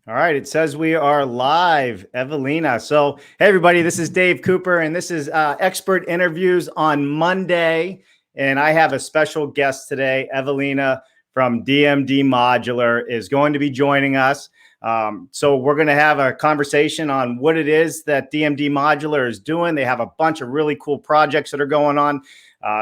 All right, it says we are live, Ewelina. So, hey, everybody, this is Dave Cooper, and this is Expert Interviews on Monday. And I have a special guest today. Ewelina from DMD Modular is going to be joining us. So we're going to have a conversation on what it is that DMD Modular is doing. They have a bunch of really cool projects that are going on.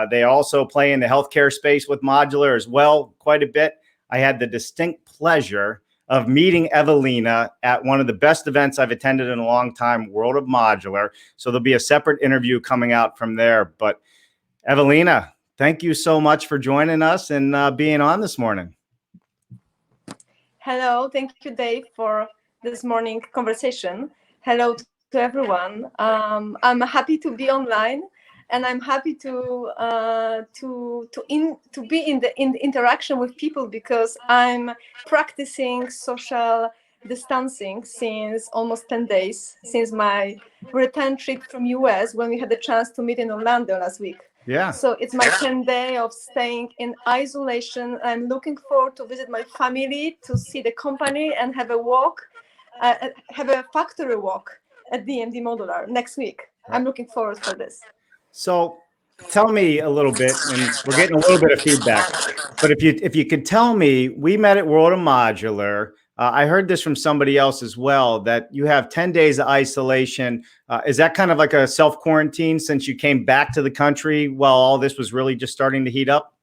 They also play in the healthcare space with Modular as well, quite a bit. I had the distinct pleasure of meeting Ewelina at one of the best events I've attended in a long time, World of Modular. So there'll be a separate interview coming out from there. But Ewelina, thank you so much for joining us and being on this morning. Hello, thank you, Dave, for this morning conversation. Hello to everyone. I'm happy to be online, and I'm happy to be in the interaction with people because I'm practicing social distancing since almost 10 days since my return trip from US when we had the chance to meet in Orlando last week. Yeah. So it's my 10th day of staying in isolation. I'm looking forward to visit my family, to see the company, and have a walk, have a factory walk at DMD Modular next week. I'm looking forward for this. So tell me a little bit, and we're getting a little bit of feedback, but if you could tell me, we met at World of Modular. I heard this from somebody else as well, that you have 10 days of isolation. Is that kind of like a self-quarantine since you came back to the country while all this was really just starting to heat up?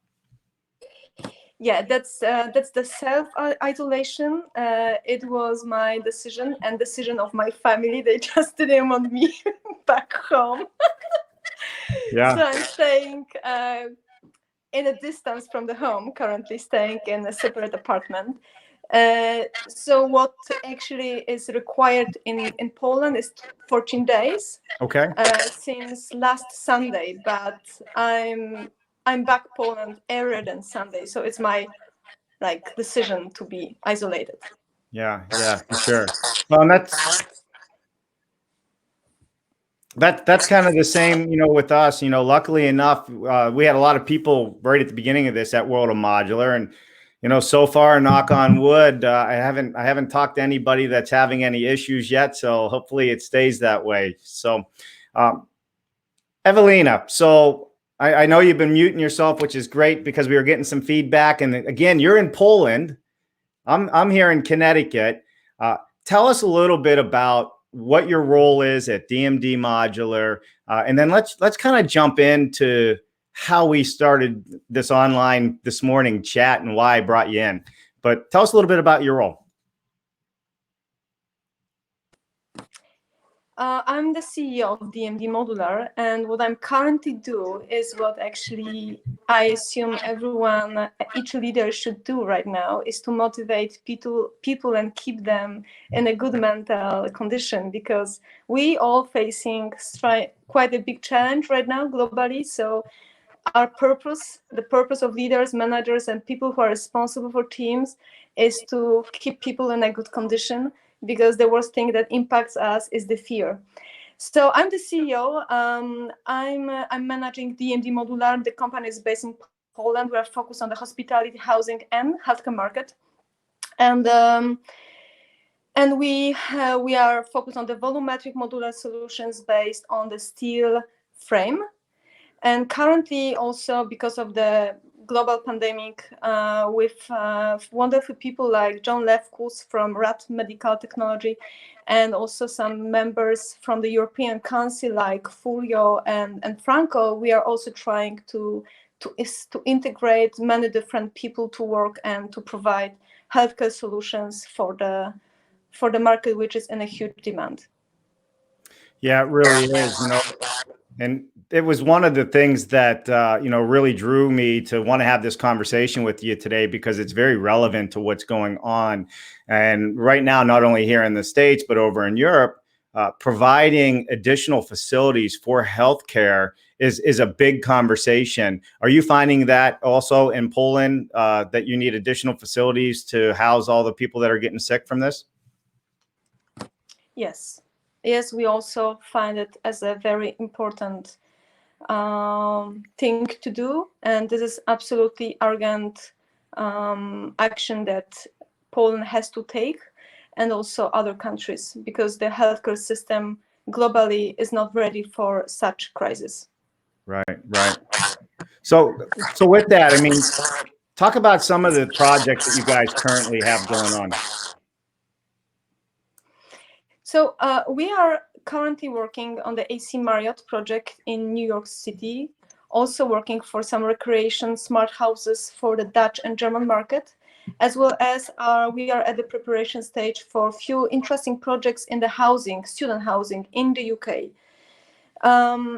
Yeah, that's the self-isolation. It was my decision and decision of my family. They just didn't want me back home. Yeah. So I'm staying in a distance from the home, currently staying in a separate apartment. So what actually is required in Poland is 14 days. Okay. Since last Sunday, but I'm back Poland earlier than Sunday, so it's my decision to be isolated. Yeah, for sure. Well, and that's kind of the same, with us. Luckily enough, we had a lot of people right at the beginning of this at World of Modular, and so far, knock on wood, I haven't talked to anybody that's having any issues yet. So hopefully it stays that way. So, Ewelina, so I know you've been muting yourself, which is great because we were getting some feedback. And again, you're in Poland. I'm here in Connecticut. Tell us a little bit about what your role is at DMD Modular, and then let's kind of jump into how we started this online this morning chat and why I brought you in. But tell us a little bit about your role. I'm the CEO of DMD Modular, and what I'm currently do is what actually I assume everyone, each leader should do right now, is to motivate people and keep them in a good mental condition, because we all facing quite a big challenge right now globally. So our purpose, the purpose of leaders, managers, and people who are responsible for teams, is to keep people in a good condition, because the worst thing that impacts us is the fear. So I'm the CEO. I'm managing DMD Modular. The company is based in Poland. We are focused on the hospitality, housing, and healthcare market. And we are focused on the volumetric modular solutions based on the steel frame. And currently, also because of the global pandemic, with wonderful people like John Lefkus from RAT Medical Technology, and also some members from the European Council like Furio and Franco, we are also trying to integrate many different people to work and to provide healthcare solutions for the market, which is in a huge demand. Yeah, it really is, and it was one of the things that, really drew me to want to have this conversation with you today, because it's very relevant to what's going on. And right now, not only here in the States, but over in Europe, providing additional facilities for healthcare is a big conversation. Are you finding that also in Poland, that you need additional facilities to house all the people that are getting sick from this? Yes. Yes, we also find it as a very important thing to do, and this is absolutely urgent action that Poland has to take. and also other countries, because the healthcare system globally is not ready for such crisis. Right, right. So with that, I mean, talk about some of the projects that you guys currently have going on. So we are currently working on the AC Marriott project in New York City, also working for some recreation smart houses for the Dutch and German market, as well as we are at the preparation stage for a few interesting projects in the housing, student housing in the UK.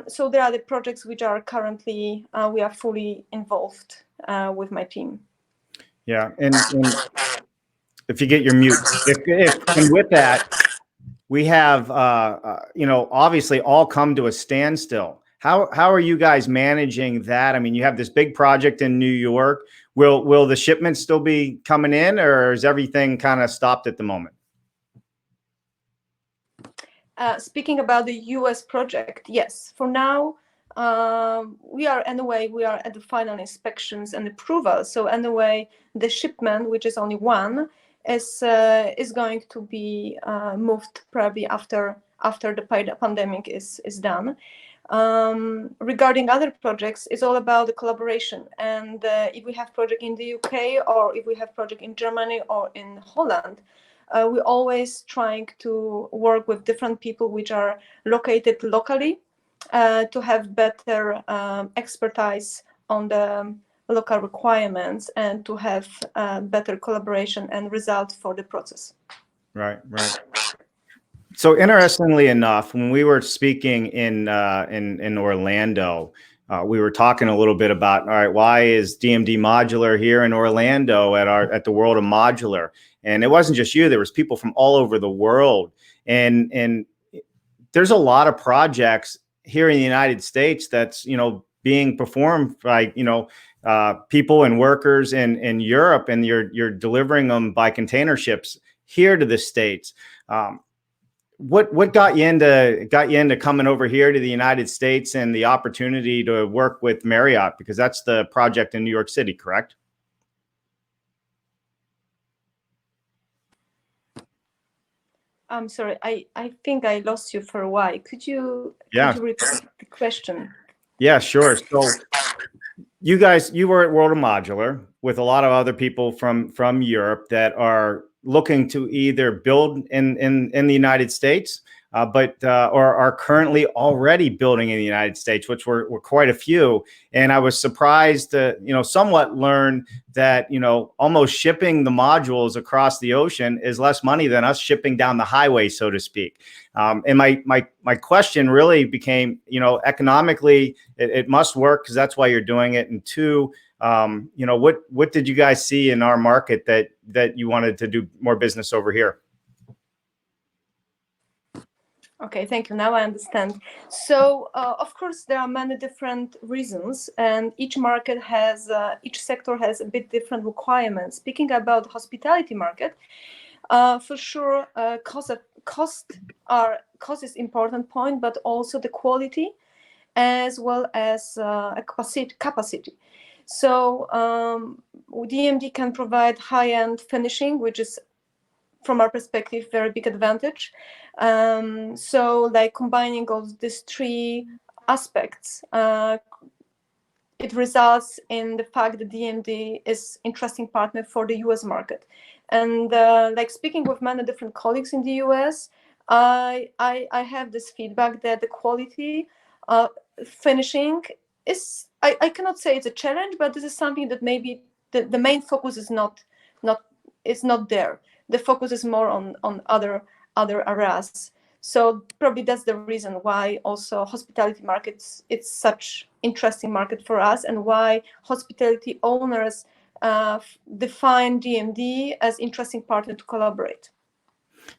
So there are the projects which are currently, we are fully involved with my team. Yeah, and if you get your mute, and with that, we have, you know, obviously all come to a standstill. How are you guys managing that? I mean, you have this big project in New York. Will the shipments still be coming in, or is everything kind of stopped at the moment? Speaking about the US project, yes, for now, we are at the final inspections and approval. So anyway, the shipment, which is only one, is going to be moved probably after the pandemic is done. Regarding other projects, it's all about the collaboration. And if we have project in the UK, or if we have project in Germany or in Holland, we're always trying to work with different people which are located locally to have better expertise on the local requirements and to have better collaboration and result for the process. Right, right. So interestingly enough, when we were speaking in Orlando, we were talking a little bit about, all right, why is DMD Modular here in Orlando at the World of Modular? And it wasn't just you; there was people from all over the world, and there's a lot of projects here in the United States that's, you know, being performed by, you know, people and workers in Europe, and you're delivering them by container ships here to the States. What got you into coming over here to the United States and the opportunity to work with Marriott? Because that's the project in New York City, correct? I'm sorry, I think I lost you for a while. Could you repeat the question? Yeah, sure. So you were at World of Modular with a lot of other people from Europe that are looking to either build in the United States, or are currently already building in the United States, which were quite a few. And I was surprised to, you know, somewhat learn that, you know, almost shipping the modules across the ocean is less money than us shipping down the highway, so to speak. And my question really became, you know, economically, it must work because that's why you're doing it. And two, you know, what did you guys see in our market that you wanted to do more business over here? Okay, thank you. Now I understand. So, of course, there are many different reasons, and each market has, each sector has a bit different requirements. Speaking about the hospitality market, for sure, cost is important point, but also the quality, as well as a capacity. So, DMD can provide high-end finishing, which is, from our perspective, very big advantage. So like combining all these three aspects, it results in the fact that DMD is interesting partner for the US market. And like speaking with many different colleagues in the US, I have this feedback that the quality finishing is, I cannot say it's a challenge, but this is something that maybe the main focus is not there. The focus is more on other areas. So probably that's the reason why also hospitality markets, it's such interesting market for us, and why hospitality owners define DMD as interesting partner to collaborate.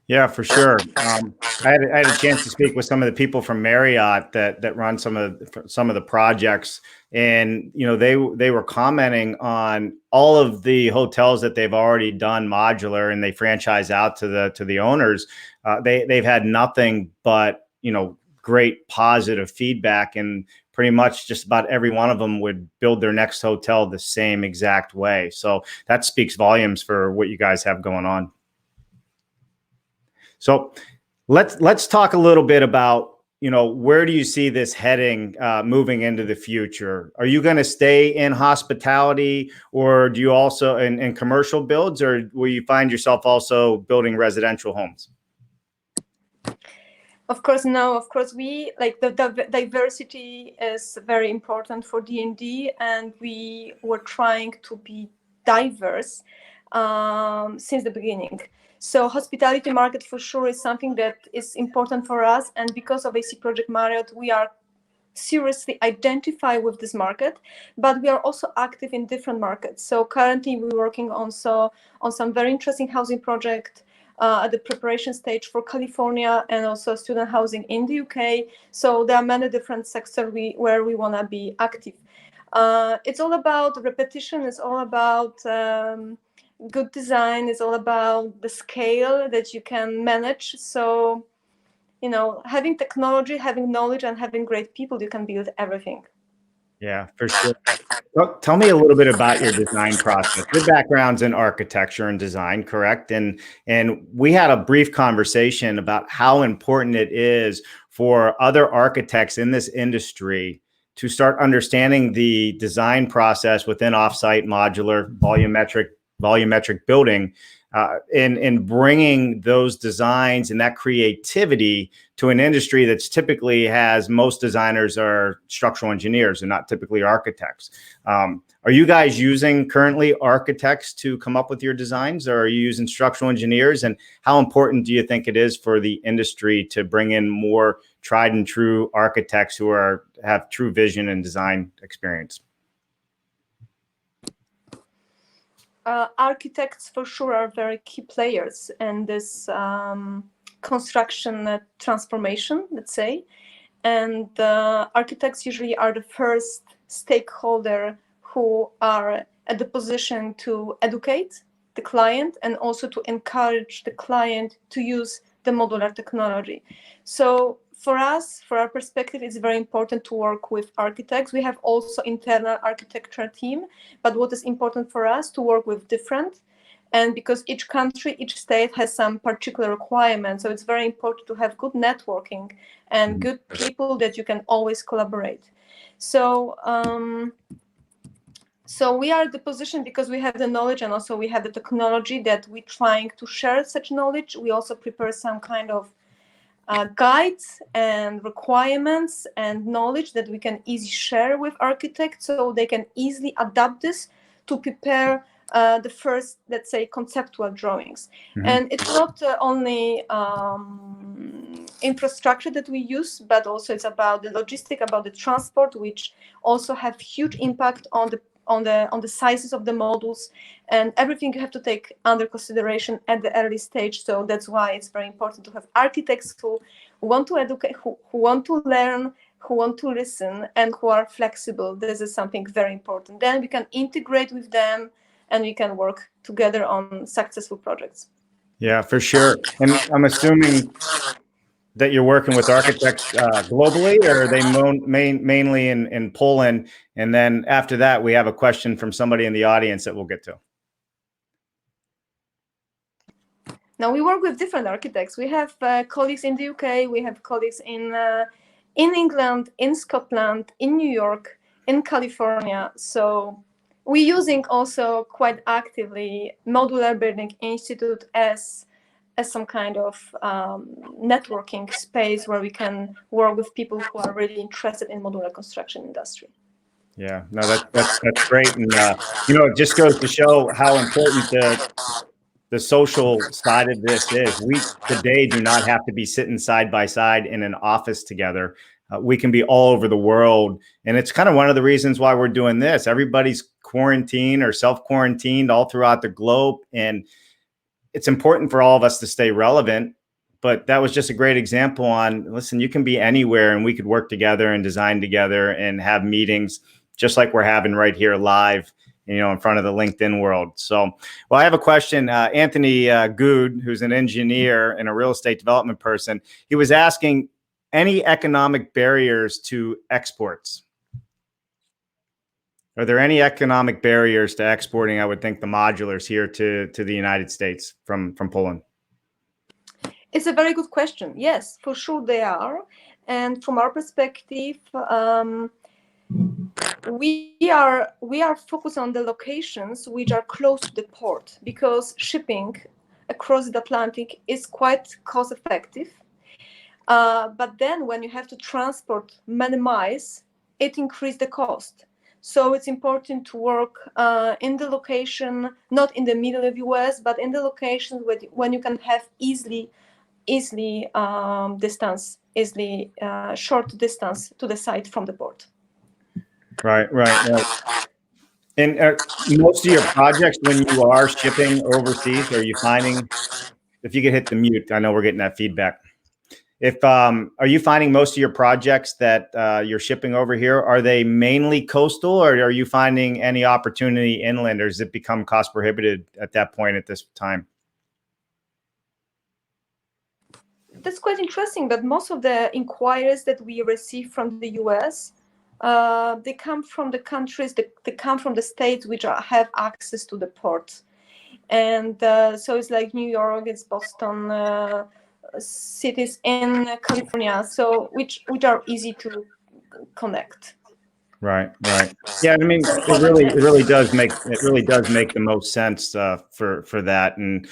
Yeah, for sure. I had a chance to speak with some of the people from Marriott that run some of the projects, and you know they were commenting on all of the hotels that they've already done modular and they franchise out to the owners. They've had nothing but, you know, great positive feedback, and pretty much just about every one of them would build their next hotel the same exact way. So that speaks volumes for what you guys have going on. So let's talk a little bit about, where do you see this heading moving into the future? Are you going to stay in hospitality, or do you also in commercial builds, or will you find yourself also building residential homes? Of course, no. Of course, we like the diversity is very important for DMD, and we were trying to be diverse since the beginning. So hospitality market for sure is something that is important for us, and because of AC Project Marriott, we are seriously identify with this market, but we are also active in different markets. So currently we're working also on some very interesting housing project at the preparation stage for California, and also student housing in the UK. So there are many different sectors where we want to be active. It's all about repetition. It's all about good design. It's all about the scale that you can manage. So, having technology, having knowledge, and having great people, you can build everything. Yeah, for sure. Well, tell me a little bit about your design process. Your background's in architecture and design, correct? And we had a brief conversation about how important it is for other architects in this industry to start understanding the design process within offsite modular volumetric building, in bringing those designs and that creativity to an industry that's typically has most designers are structural engineers and not typically architects. Are you guys using currently architects to come up with your designs, or are you using structural engineers? And how important do you think it is for the industry to bring in more tried and true architects who have true vision and design experience? Architects for sure are very key players in this construction transformation, let's say. And architects usually are the first stakeholder who are at the position to educate the client and also to encourage the client to use the modular technology. So for us, for our perspective, it's very important to work with architects. We have also internal architecture team, but what is important for us to work with different, and because each country, each state has some particular requirements. So it's very important to have good networking and good people that you can always collaborate. So, so we are at the position because we have the knowledge and also we have the technology that we're trying to share such knowledge. We also prepare some kind of guides and requirements and knowledge that we can easily share with architects so they can easily adapt this to prepare the first, let's say, conceptual drawings. And it's not only infrastructure that we use, but also it's about the logistic, about the transport, which also have huge impact on the sizes of the modules, and everything you have to take under consideration at the early stage. So that's why it's very important to have architects who want to educate, who want to learn, who want to listen, and who are flexible. This is something very important. Then we can integrate with them and we can work together on successful projects. Yeah, for sure. And I'm assuming that you're working with architects globally, or are they mainly in Poland? And then after that, we have a question from somebody in the audience that we'll get to. Now we work with different architects. We have colleagues in the UK, we have colleagues in England, in Scotland, in New York, in California. So we're using also quite actively Modular Building Institute as some kind of networking space where we can work with people who are really interested in modular construction industry. Yeah, no, that's great. And, it just goes to show how important the social side of this is. We today do not have to be sitting side by side in an office together. We can be all over the world. And it's kind of one of the reasons why we're doing this. Everybody's quarantined or self-quarantined all throughout the globe. And it's important for all of us to stay relevant. But that was just a great example on, listen, you can be anywhere and we could work together and design together and have meetings just like we're having right here live, in front of the LinkedIn world. So, well, I have a question. Anthony Good, who's an engineer and a real estate development person, he was asking any economic barriers to exports. Are there any economic barriers to exporting, I would think, the modulars here to the United States from Poland? It's a very good question. Yes, for sure they are. And from our perspective, we are focused on the locations which are close to the port, because shipping across the Atlantic is quite cost effective. But then when you have to transport many miles, it increases the cost. So it's important to work in the location, not in the middle of US, but in the locations when you can have easily short distance to the site from the port. Right. And most of your projects, when you are shipping overseas, are you finding, if you could hit the mute, I know we're getting that feedback. If are you finding most of your projects that you're shipping over here, are they mainly coastal, or are you finding any opportunity inland, or does it become cost prohibitive at that point at this time? That's quite interesting, but most of the inquiries that we receive from the US, they come from the countries, they come from the states which have access to the port. And so it's like New York, it's Boston, cities in California, so which are easy to connect. Right. Yeah, I mean, it really does make the most sense for that. And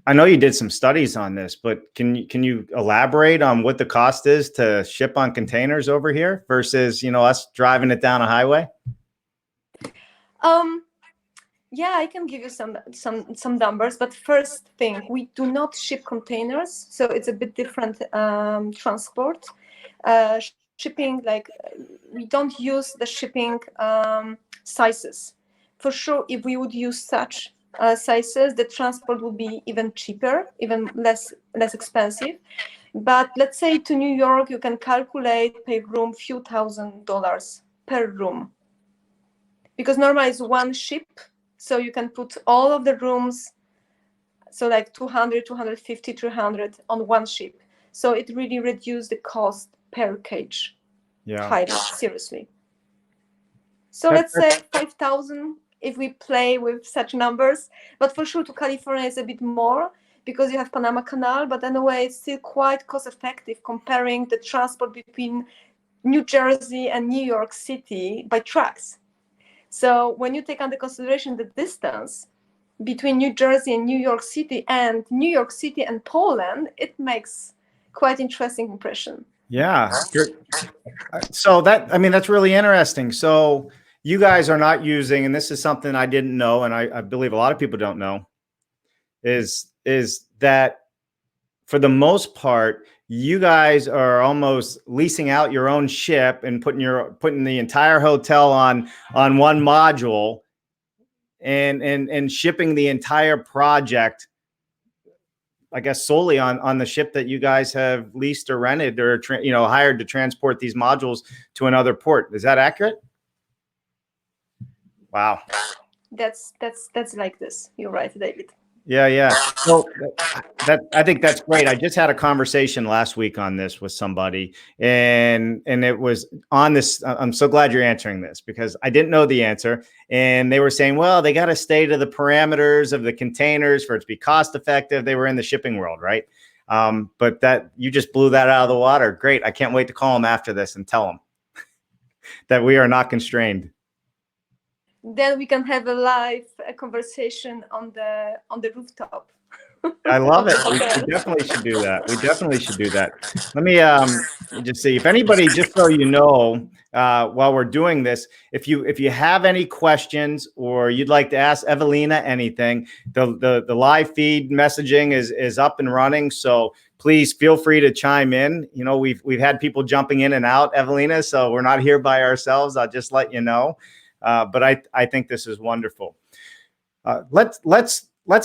I know you did some studies on this, but can you elaborate on what the cost is to ship on containers over here versus us driving it down a highway? Yeah, I can give you some numbers, but first thing, we do not ship containers, so it's a bit different transport. Shipping, like we don't use the shipping sizes. For sure, if we would use such sizes, the transport would be even cheaper, even less expensive. But let's say to New York, you can calculate per room few $1,000s per room, because normally it's one ship. So you can put all of the rooms, so like 200, 250, 300 on one ship. So it really reduced the cost per cage. Yeah. Highly, seriously. So let's say 5,000 if we play with such numbers. But for sure to California is a bit more because you have Panama Canal, but anyway, it's still quite cost effective comparing the transport between New Jersey and New York City by trucks. So when you take under consideration the distance between New Jersey and New York City and Poland, it makes quite interesting impression. Yeah. So that's really interesting. So you guys are not using, and this is something I didn't know, and I believe a lot of people don't know, is that for the most part, you guys are almost leasing out your own ship and putting the entire hotel on one module and shipping the entire project, I guess, solely on the ship that you guys have leased or rented or hired to transport these modules to another port. Is that accurate? Wow. That's like this. You're right, David. Yeah. Well, I think that's great. I just had a conversation last week on this with somebody, and it was on this. I'm so glad you're answering this because I didn't know the answer, and they were saying, well, they got to stay to the parameters of the containers for it to be cost effective. They were in the shipping world, right? But that you just blew that out of the water. Great. I can't wait to call them after this and tell them that we are not constrained. Then we can have a live conversation on the rooftop. I love it. We definitely should do that. Let me just see if anybody, just so you know, while we're doing this, if you have any questions or you'd like to ask Ewelina anything, the live feed messaging is up and running. So please feel free to chime in. We've had people jumping in and out, Ewelina, so we're not here by ourselves. I'll just let you know. But I think this is wonderful. Let's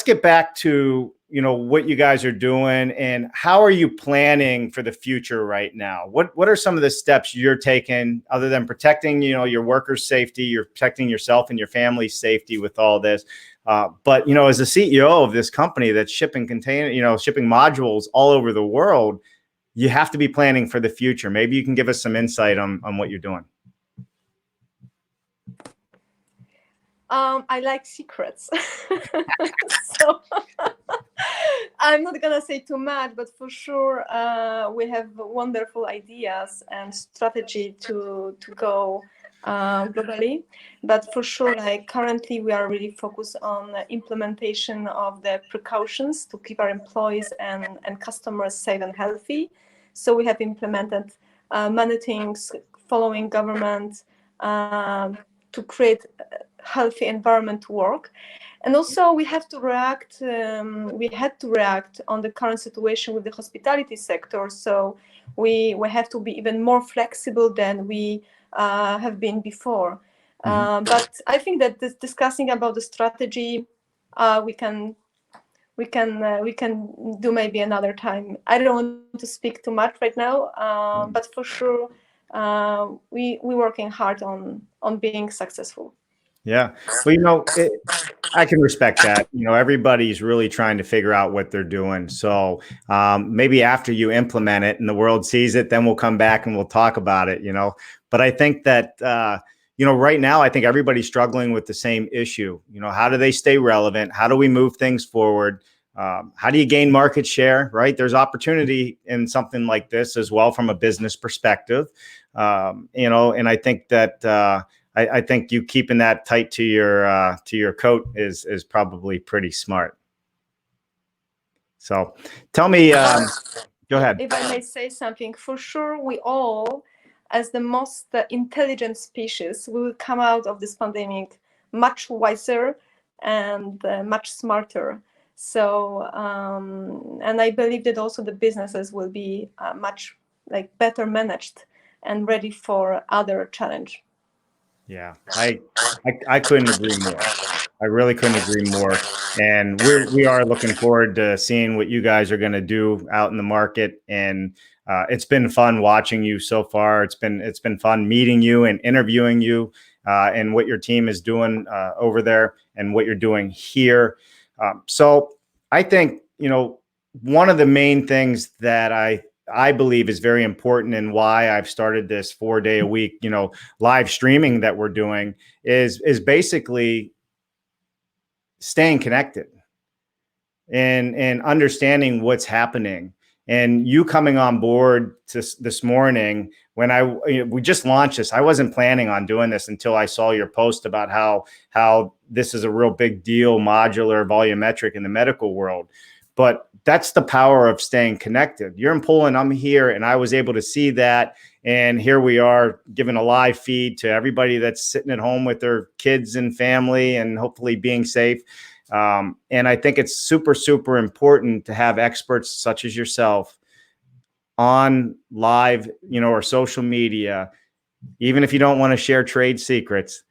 get back to what you guys are doing and how are you planning for the future right now? What are some of the steps you're taking other than protecting your workers' safety? You're protecting yourself and your family's safety with all this. But as a CEO of this company that's shipping shipping modules all over the world, you have to be planning for the future. Maybe you can give us some insight on what you're doing. I like secrets. So I'm not gonna say too much, but for sure we have wonderful ideas and strategy to go globally. But for sure, like currently, we are really focused on implementation of the precautions to keep our employees and customers safe and healthy. So we have implemented many things following government to create a healthy environment to work. And also we have to react, we had to react on the current situation with the hospitality sector. So we have to be even more flexible than we have been before. But I think that discussing about the strategy, we can do maybe another time. I don't want to speak too much right now, but for sure, we're working hard on being successful. Yeah. Well, I can respect that. Everybody's really trying to figure out what they're doing. So maybe after you implement it and the world sees it, then we'll come back and we'll talk about it, But I think that, right now, I think everybody's struggling with the same issue. How do they stay relevant? How do we move things forward? How do you gain market share, right? There's opportunity in something like this as well from a business perspective. And I think that, I think you keeping that tight to your coat is probably pretty smart. So tell me, go ahead. If I may say something, for sure, we all, as the most intelligent species, we will come out of this pandemic much wiser and much smarter. So, and I believe that also the businesses will be much better managed and ready for other challenge. Yeah, I couldn't agree more. I really couldn't agree more. And we are looking forward to seeing what you guys are going to do out in the market. And it's been fun watching you so far. It's been fun meeting you and interviewing you and what your team is doing over there and what you're doing here. So I think, one of the main things that I believe is very important and why I've started this 4-day a week, live streaming that we're doing is basically staying connected and understanding what's happening. And you coming on board this morning when we just launched this, I wasn't planning on doing this until I saw your post about how this is a real big deal, modular, volumetric in the medical world. But that's the power of staying connected. You're in Poland, I'm here, and I was able to see that. And here we are giving a live feed to everybody that's sitting at home with their kids and family and hopefully being safe. And I think it's super, super important to have experts such as yourself on live, or social media, even if you don't want to share trade secrets,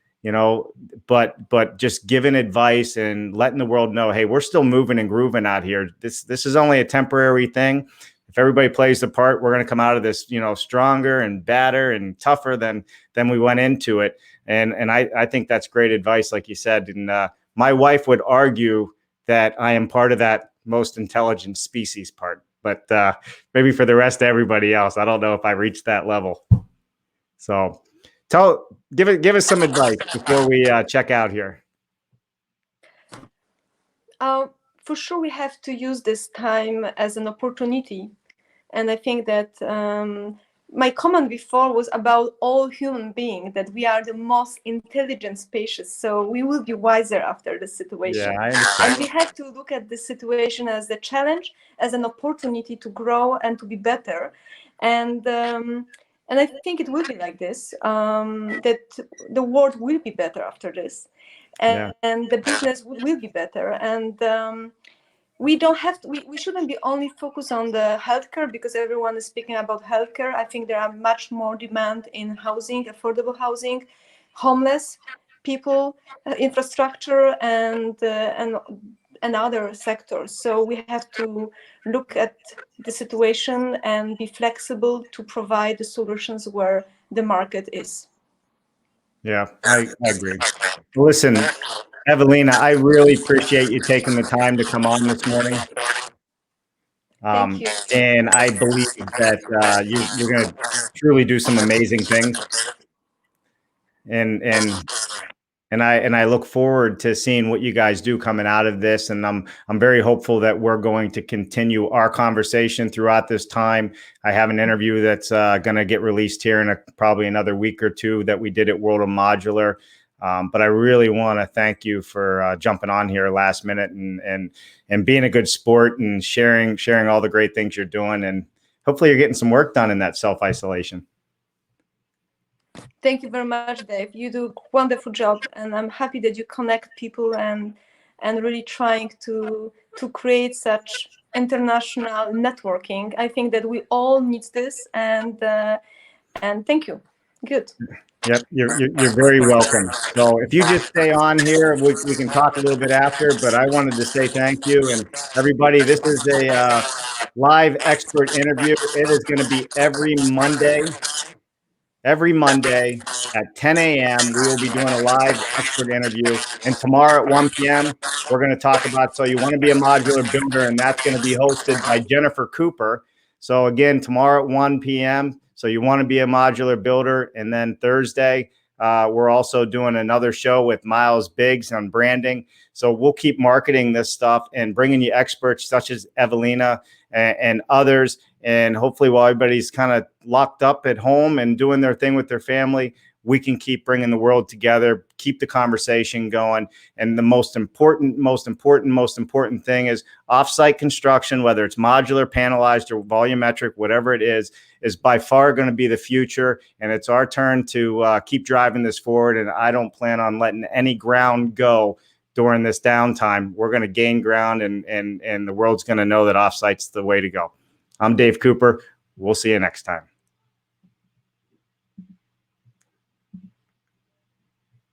but just giving advice and letting the world know, hey, we're still moving and grooving out here. This is only a temporary thing. If everybody plays the part, we're going to come out of this, stronger and badder and tougher than we went into it. And I think that's great advice, like you said. And my wife would argue that I am part of that most intelligent species part, but maybe for the rest of everybody else, I don't know if I reached that level. So give us some advice before we check out here. For sure, we have to use this time as an opportunity. And I think that my comment before was about all human beings, that we are the most intelligent species. So we will be wiser after the situation. Yeah, I understand. And we have to look at the situation as a challenge, as an opportunity to grow and to be better. And I think it will be like this, that the world will be better after this. And the business will be better. And we don't have to, we shouldn't be only focused on the healthcare, because everyone is speaking about healthcare. I think there are much more demand in housing, affordable housing, homeless people, infrastructure, and other sectors. So we have to look at the situation and be flexible to provide the solutions where the market is. Yeah, I agree. Listen, Ewelina, I really appreciate you taking the time to come on this morning. Thank you. And I believe that you're going to truly do some amazing things. And And I look forward to seeing what you guys do coming out of this. And I'm very hopeful that we're going to continue our conversation throughout this time. I have an interview that's going to get released here in probably another week or two that we did at World of Modular. But I really want to thank you for jumping on here last minute and being a good sport and sharing all the great things you're doing. And hopefully you're getting some work done in that self-isolation. Thank you very much, Dave. You do a wonderful job, and I'm happy that you connect people and really trying to create such international networking. I think that we all need this, and thank you. Good. Yep, you're very welcome. So if you just stay on here, we can talk a little bit after, but I wanted to say thank you. And everybody, this is a live expert interview. It is going to be every Monday at 10 a.m. We will be doing a live expert interview. And tomorrow at 1 p.m., we're going to talk about, so you want to be a modular builder, and that's going to be hosted by Jennifer Cooper. So again, tomorrow at 1 p.m., so you want to be a modular builder. And then Thursday, we're also doing another show with Miles Biggs on branding. So we'll keep marketing this stuff and bringing you experts such as Ewelina and others. And hopefully while everybody's kind of locked up at home and doing their thing with their family, we can keep bringing the world together, keep the conversation going. And the most important thing is offsite construction, whether it's modular, panelized, or volumetric, whatever it is by far going to be the future. And it's our turn to keep driving this forward. And I don't plan on letting any ground go during this downtime. We're going to gain ground, and the world's going to know that offsite's the way to go. I'm Dave Cooper. We'll see you next time.